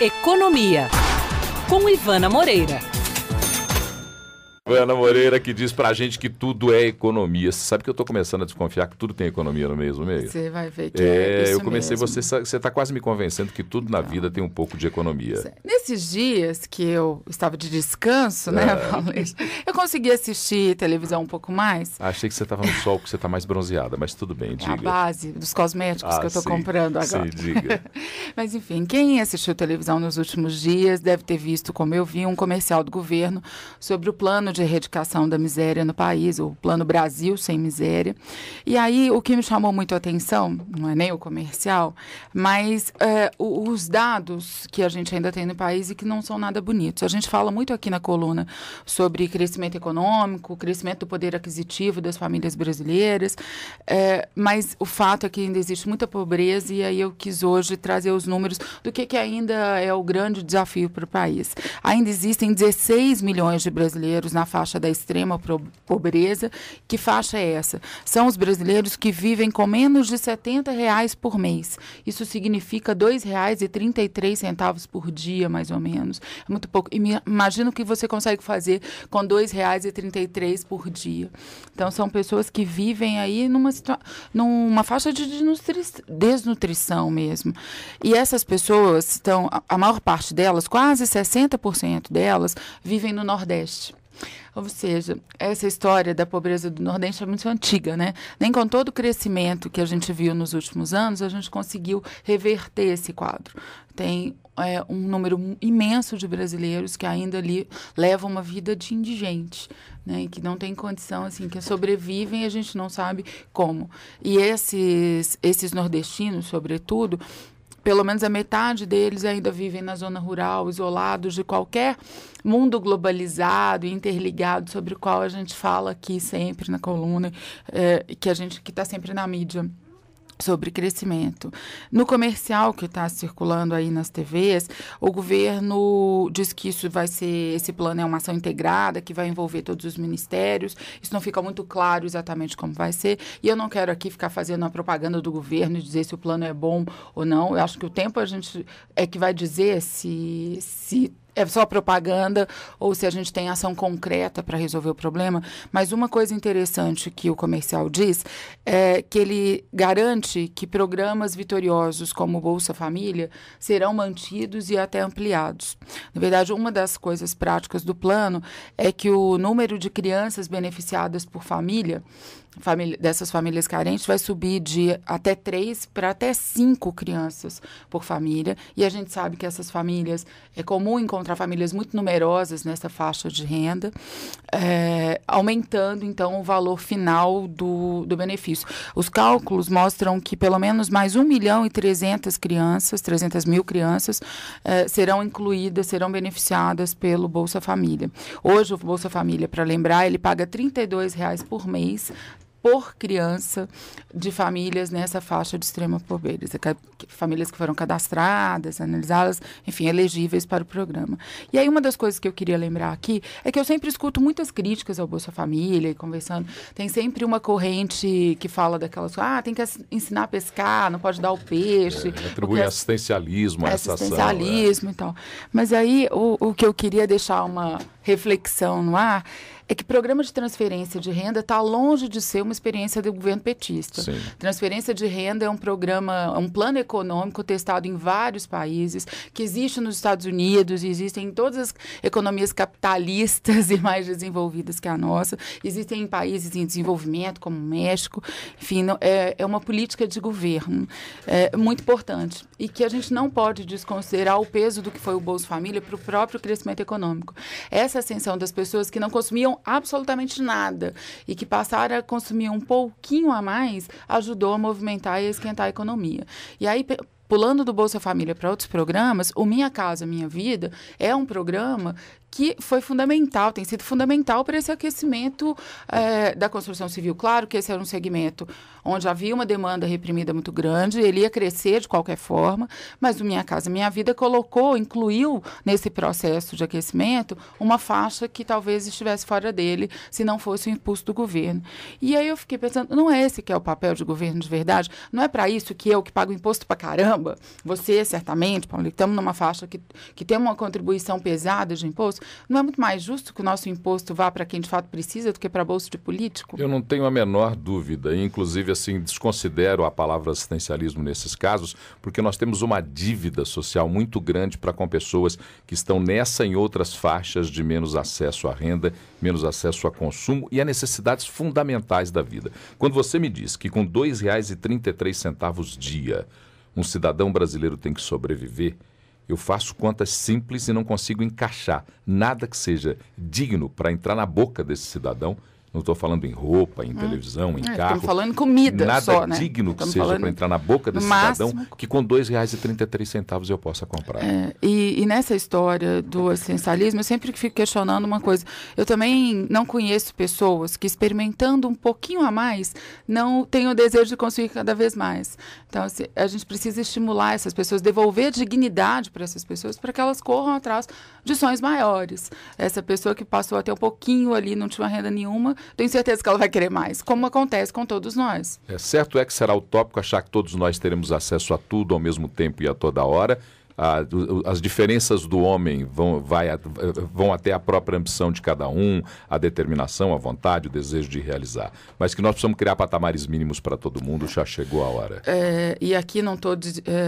Economia, com Ivana Moreira. Ivana Moreira que diz pra gente que tudo é economia. Você sabe que eu tô começando a desconfiar que tudo tem economia no mesmo meio? Você vai ver que é isso eu comecei, mesmo. Você tá quase me convencendo que tudo na vida tem um pouco de economia. Nesses dias que eu estava de descanso, né, Paulista, eu consegui assistir televisão um pouco mais. Achei que você tava no sol, que você tá mais bronzeada, mas tudo bem, diga. A base dos cosméticos que eu tô comprando agora. Sim, diga. Mas enfim, quem assistiu televisão nos últimos dias deve ter visto, como eu vi, um comercial do governo sobre o plano de erradicação da miséria no país, o Plano Brasil Sem Miséria. E aí, o que me chamou muito a atenção, não é nem o comercial, mas os dados que a gente ainda tem no país e que não são nada bonitos. A gente fala muito aqui na coluna sobre crescimento econômico, crescimento do poder aquisitivo das famílias brasileiras, mas o fato é que ainda existe muita pobreza e aí eu quis hoje trazer os números do que ainda é o grande desafio para o país. Ainda existem 16 milhões de brasileiros na faixa da extrema pobreza. Que faixa é essa? São os brasileiros que vivem com menos de R$70 por mês. Isso significa R$2,33 por dia, mais ou menos. É muito pouco. Imagina o que você consegue fazer com R$2,33 por dia. Então, são pessoas que vivem aí numa faixa de desnutrição mesmo. E essas pessoas, a maior parte delas, quase 60% delas, vivem no Nordeste. Ou seja, essa história da pobreza do Nordeste é muito antiga, né? Nem com todo o crescimento que a gente viu nos últimos anos, a gente conseguiu reverter esse quadro. Tem um número imenso de brasileiros que ainda ali levam uma vida de indigente, né? E que não tem condição, assim, que sobrevivem e a gente não sabe como. E esses nordestinos, sobretudo, pelo menos a metade deles ainda vivem na zona rural, isolados de qualquer mundo globalizado e interligado sobre o qual a gente fala aqui sempre na coluna, que está sempre na mídia, sobre crescimento. No comercial que está circulando aí nas TVs, o governo diz que esse plano é uma ação integrada, que vai envolver todos os ministérios. Isso não fica muito claro exatamente como vai ser, e eu não quero aqui ficar fazendo a propaganda do governo e dizer se o plano é bom ou não. Eu acho que o tempo a gente é que vai dizer se é só propaganda ou se a gente tem ação concreta para resolver o problema. Mas uma coisa interessante que o comercial diz é que ele garante que programas vitoriosos como o Bolsa Família serão mantidos e até ampliados. Na verdade, uma das coisas práticas do plano é que o número de crianças beneficiadas por dessas famílias carentes vai subir de até 3 para até 5 crianças por família. E a gente sabe que essas famílias, é comum encontrar famílias muito numerosas nessa faixa de renda, aumentando, então, o valor final do benefício. Os cálculos mostram que pelo menos mais 1.300.000 crianças serão beneficiadas pelo Bolsa Família. Hoje, o Bolsa Família, para lembrar, ele paga R$32 por mês por criança de famílias nessa faixa de extrema pobreza, famílias que foram cadastradas, analisadas, enfim, elegíveis para o programa. E aí uma das coisas que eu queria lembrar aqui é que eu sempre escuto muitas críticas ao Bolsa Família, e conversando, tem sempre uma corrente que fala daquelas, tem que ensinar a pescar, não pode dar o peixe. Atribui assistencialismo a essa ação. Assistencialismo e tal. Mas aí o que eu queria deixar uma reflexão no ar é que programa de transferência de renda está longe de ser uma experiência do governo petista. Sim. Transferência de renda é um plano econômico testado em vários países, que existe nos Estados Unidos, existem em todas as economias capitalistas e mais desenvolvidas que a nossa, existem em países em desenvolvimento, como o México. Enfim, é uma política de governo muito importante e que a gente não pode desconsiderar o peso do que foi o Bolsa Família para o próprio crescimento econômico. Essa ascensão das pessoas que não consumiam absolutamente nada e que passaram a consumir um pouquinho a mais ajudou a movimentar e a esquentar a economia. E aí, pulando do Bolsa Família para outros programas, o Minha Casa Minha Vida é um programa que foi fundamental, tem sido fundamental para esse aquecimento da construção civil. Claro que esse era um segmento onde havia uma demanda reprimida muito grande, ele ia crescer de qualquer forma, mas o Minha Casa Minha Vida incluiu nesse processo de aquecimento uma faixa que talvez estivesse fora dele, se não fosse o impulso do governo. E aí eu fiquei pensando, não é esse que é o papel de governo de verdade? Não é para isso que eu, que pago imposto pra caramba, você certamente, Paulo, estamos numa faixa que tem uma contribuição pesada de imposto, não é muito mais justo que o nosso imposto vá para quem de fato precisa do que para bolso de político? Eu não tenho a menor dúvida, inclusive assim, desconsidero a palavra assistencialismo nesses casos, porque nós temos uma dívida social muito grande para com pessoas que estão nessa e em outras faixas de menos acesso à renda, menos acesso a consumo e a necessidades fundamentais da vida. Quando você me diz que com R$ 2,33 dia um cidadão brasileiro tem que sobreviver, eu faço contas simples e não consigo encaixar nada que seja digno para entrar na boca desse cidadão. Não estou falando em roupa, em televisão, em carro. Estamos falando em comida nada só, né? digno que seja para entrar na boca desse cidadão que com R$ 2,33 eu possa comprar. E nessa história do assistencialismo, eu sempre fico questionando uma coisa. Eu também não conheço pessoas que, experimentando um pouquinho a mais, não têm o desejo de conseguir cada vez mais. Então, assim, a gente precisa estimular essas pessoas, devolver dignidade para essas pessoas, para que elas corram atrás de sonhos maiores. Essa pessoa que passou até um pouquinho ali, não tinha renda nenhuma, tenho certeza que ela vai querer mais, como acontece com todos nós. Certo é que será utópico achar que todos nós teremos acesso a tudo ao mesmo tempo e a toda hora. As diferenças do homem vão até a própria ambição de cada um, a determinação, a vontade, o desejo de realizar. Mas que nós precisamos criar patamares mínimos para todo mundo, já chegou a hora. E aqui não estou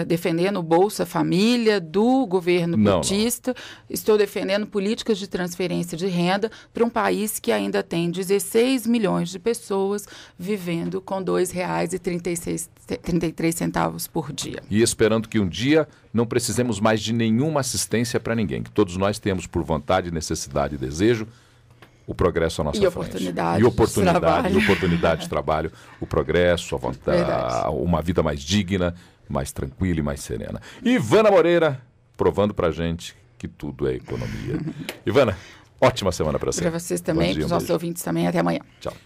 defendendo o Bolsa Família do governo petista, estou defendendo políticas de transferência de renda para um país que ainda tem 16 milhões de pessoas vivendo com R$ 2,33 por dia. E esperando que um dia não precisemos mais de nenhuma assistência para ninguém, que todos nós temos por vontade, necessidade e desejo o progresso à nossa frente. Oportunidade de trabalho, o progresso, a vontade, uma vida mais digna, mais tranquila e mais serena. Ivana Moreira, provando para a gente que tudo é economia. Ivana, ótima semana para você. Para vocês também, para os nossos ouvintes também. Até amanhã. Tchau.